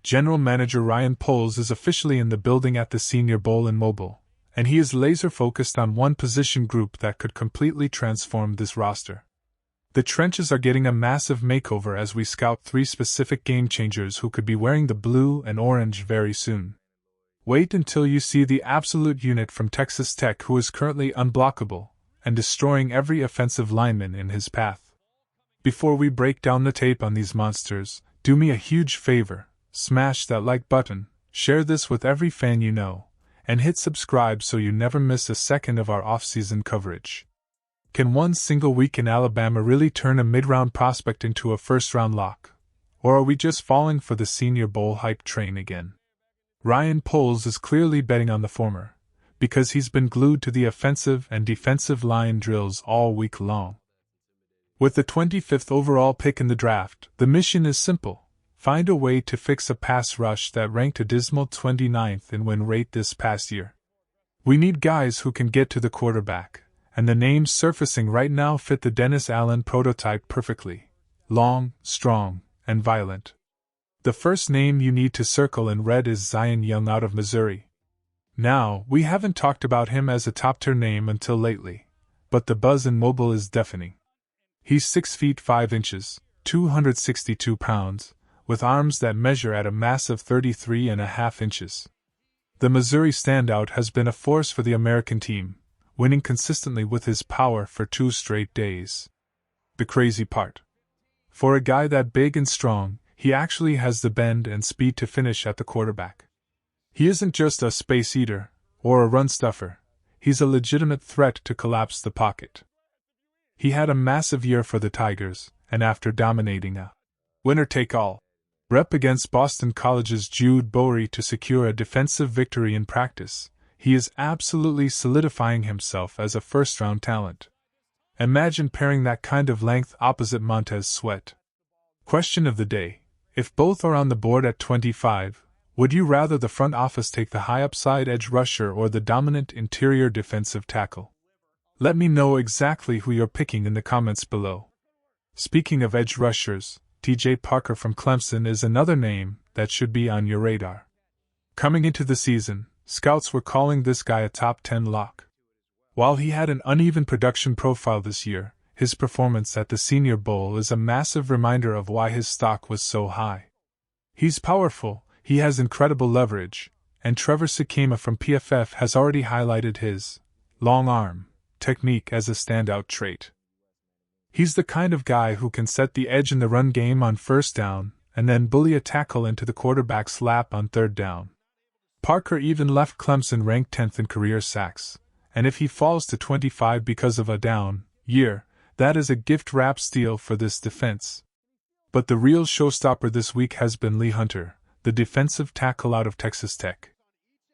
General Manager Ryan Poles is officially in the building at the Senior Bowl in Mobile, and he is laser-focused on one position group that could completely transform this roster. The trenches are getting a massive makeover as we scout 3 specific game-changers who could be wearing the blue and orange very soon. Wait until you see the absolute unit from Texas Tech who is currently unblockable and destroying every offensive lineman in his path. Before we break down the tape on these monsters, do me a huge favor, smash that like button, share this with every fan you know, and hit subscribe so you never miss a second of our off-season coverage. Can one single week in Alabama really turn a mid-round prospect into a first-round lock? Or are we just falling for the Senior Bowl hype train again? Ryan Poles is clearly betting on the former, because he's been glued to the offensive and defensive line drills all week long. With the 25th overall pick in the draft, the mission is simple: find a way to fix a pass rush that ranked a dismal 29th in win rate this past year. We need guys who can get to the quarterback, and the names surfacing right now fit the Dennis Allen prototype perfectly: long, strong, and violent. The first name you need to circle in red is Zan Young out of Missouri. Now, we haven't talked about him as a top-tier name until lately, but the buzz in Mobile is deafening. He's 6 feet 5 inches, 262 pounds, with arms that measure at a massive 33.5 inches. The Missouri standout has been a force for the American team, winning consistently with his power for 2 straight days. The crazy part: for a guy that big and strong, he actually has the bend and speed to finish at the quarterback. He isn't just a space eater or a run stuffer, he's a legitimate threat to collapse the pocket. He had a massive year for the Tigers, and after dominating a winner-take-all rep against Boston College's Jude Bowery to secure a defensive victory in practice, he is absolutely solidifying himself as a first-round talent. Imagine pairing that kind of length opposite Montez Sweat. Question of the day: if both are on the board at 25, would you rather the front office take the high-upside edge rusher or the dominant interior defensive tackle? Let me know exactly who you're picking in the comments below. Speaking of edge rushers, T.J. Parker from Clemson is another name that should be on your radar. Coming into the season, scouts were calling this guy a top 10 lock. While he had an uneven production profile this year, his performance at the Senior Bowl is a massive reminder of why his stock was so high. He's powerful, he has incredible leverage, and Trevor Sikema from PFF has already highlighted his long arm technique as a standout trait. He's the kind of guy who can set the edge in the run game on first down and then bully a tackle into the quarterback's lap on third down. Parker even left Clemson ranked 10th in career sacks, and if he falls to 25 because of a down year, that is a gift-wrapped steal for this defense. But the real showstopper this week has been Lee Hunter, the defensive tackle out of Texas Tech.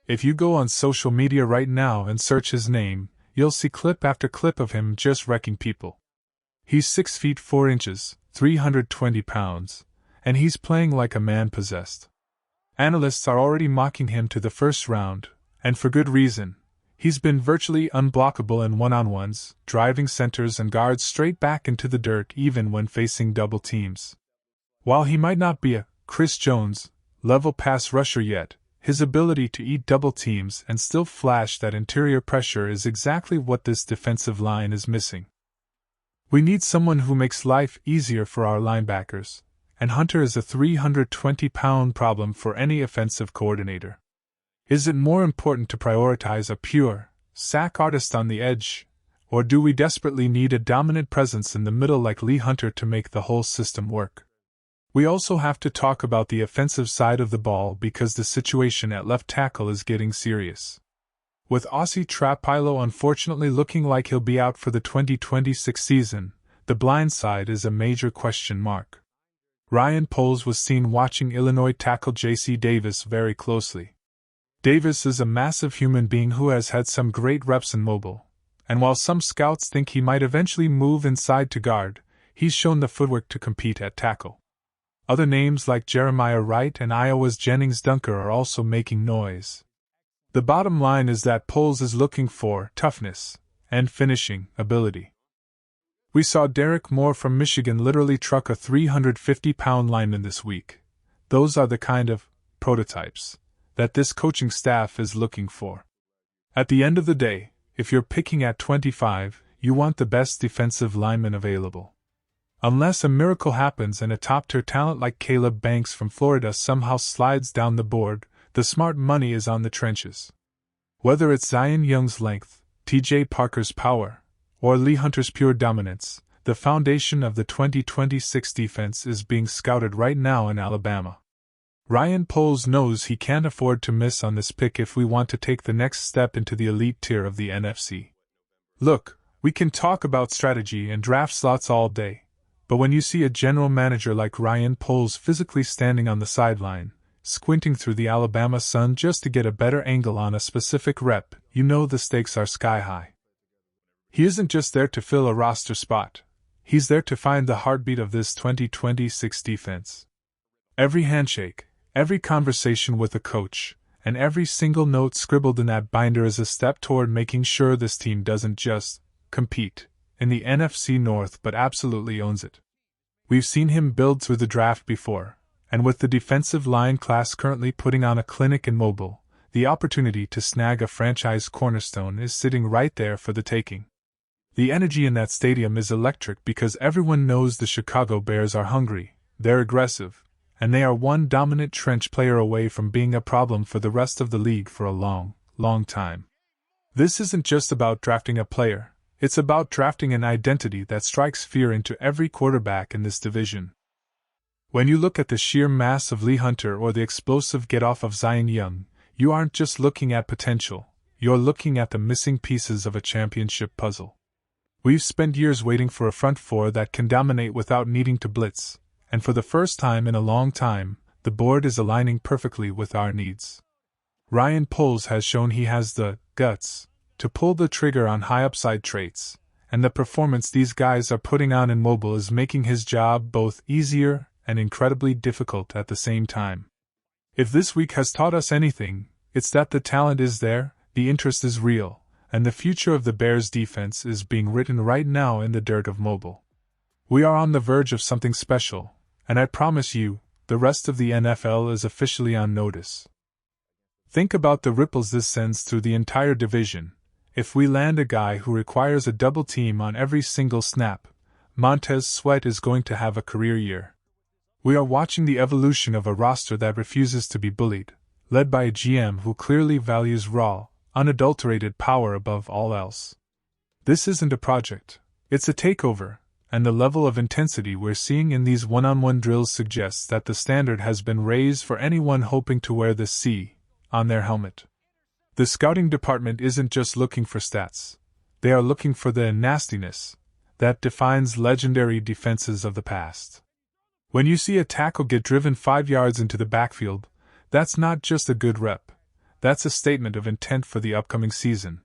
If you go on social media right now and search his name, you'll see clip after clip of him just wrecking people. He's 6 feet 4 inches, 320 pounds, and he's playing like a man possessed. Analysts are already mocking him to the first round, and for good reason. He's been virtually unblockable in one-on-ones, driving centers and guards straight back into the dirt even when facing double teams. While he might not be a Chris Jones-level pass rusher yet, his ability to eat double teams and still flash that interior pressure is exactly what this defensive line is missing. We need someone who makes life easier for our linebackers, and Hunter is a 320-pound problem for any offensive coordinator. Is it more important to prioritize a pure sack artist on the edge, or do we desperately need a dominant presence in the middle like Lee Hunter to make the whole system work? We also have to talk about the offensive side of the ball because the situation at left tackle is getting serious. With Aussie Trapilo unfortunately looking like he'll be out for the 2026 season, the blind side is a major question mark. Ryan Poles was seen watching Illinois tackle J.C. Davis very closely. Davis is a massive human being who has had some great reps in Mobile, and while some scouts think he might eventually move inside to guard, he's shown the footwork to compete at tackle. Other names like Jeremiah Wright and Iowa's Jennings Dunker are also making noise. The bottom line is that Poles is looking for toughness and finishing ability. We saw Derek Moore from Michigan literally truck a 350-pound lineman this week. Those are the kind of prototypes that this coaching staff is looking for. At the end of the day, if you're picking at 25, you want the best defensive lineman available. Unless a miracle happens and a top-tier talent like Caleb Banks from Florida somehow slides down the board, the smart money is on the trenches. Whether it's Zan Young's length, T.J. Parker's power, or Lee Hunter's pure dominance, the foundation of the 2026 defense is being scouted right now in Alabama. Ryan Poles knows he can't afford to miss on this pick if we want to take the next step into the elite tier of the NFC. Look, we can talk about strategy and draft slots all day, but when you see a general manager like Ryan Poles physically standing on the sideline, squinting through the Alabama sun just to get a better angle on a specific rep, you know the stakes are sky high. He isn't just there to fill a roster spot, he's there to find the heartbeat of this 2026 defense. Every handshake, every conversation with a coach, and every single note scribbled in that binder is a step toward making sure this team doesn't just compete in the NFC North but absolutely owns it. We've seen him build through the draft before, and with the defensive line class currently putting on a clinic in Mobile, the opportunity to snag a franchise cornerstone is sitting right there for the taking. The energy in that stadium is electric because everyone knows the Chicago Bears are hungry, they're aggressive, and they are one dominant trench player away from being a problem for the rest of the league for a long, long time. This isn't just about drafting a player, it's about drafting an identity that strikes fear into every quarterback in this division. When you look at the sheer mass of Lee Hunter or the explosive get-off of Zan Young, you aren't just looking at potential, you're looking at the missing pieces of a championship puzzle. We've spent years waiting for a front four that can dominate without needing to blitz, and for the first time in a long time, the board is aligning perfectly with our needs. Ryan Poles has shown he has the guts to pull the trigger on high-upside traits, and the performance these guys are putting on in Mobile is making his job both easier and incredibly difficult at the same time. If this week has taught us anything, it's that the talent is there, the interest is real, and the future of the Bears' defense is being written right now in the dirt of Mobile. We are on the verge of something special, and I promise you, the rest of the NFL is officially on notice. Think about the ripples this sends through the entire division. If we land a guy who requires a double team on every single snap, Montez Sweat is going to have a career year. We are watching the evolution of a roster that refuses to be bullied, led by a GM who clearly values raw, unadulterated power above all else. This isn't a project, it's a takeover, and the level of intensity we're seeing in these one-on-one drills suggests that the standard has been raised for anyone hoping to wear the C on their helmet. The scouting department isn't just looking for stats, they are looking for the nastiness that defines legendary defenses of the past. When you see a tackle get driven 5 yards into the backfield, that's not just a good rep, that's a statement of intent for the upcoming season.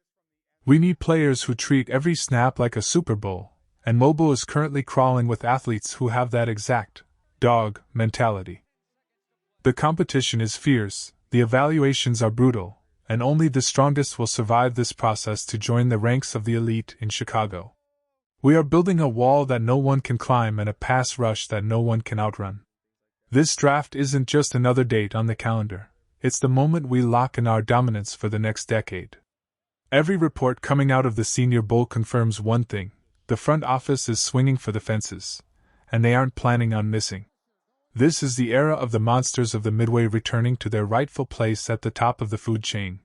We need players who treat every snap like a Super Bowl, and Mobile is currently crawling with athletes who have that exact dog mentality. The competition is fierce, the evaluations are brutal, and only the strongest will survive this process to join the ranks of the elite in Chicago. We are building a wall that no one can climb and a pass rush that no one can outrun. This draft isn't just another date on the calendar, it's the moment we lock in our dominance for the next decade. Every report coming out of the Senior Bowl confirms one thing: the front office is swinging for the fences, and they aren't planning on missing. This is the era of the monsters of the Midway returning to their rightful place at the top of the food chain.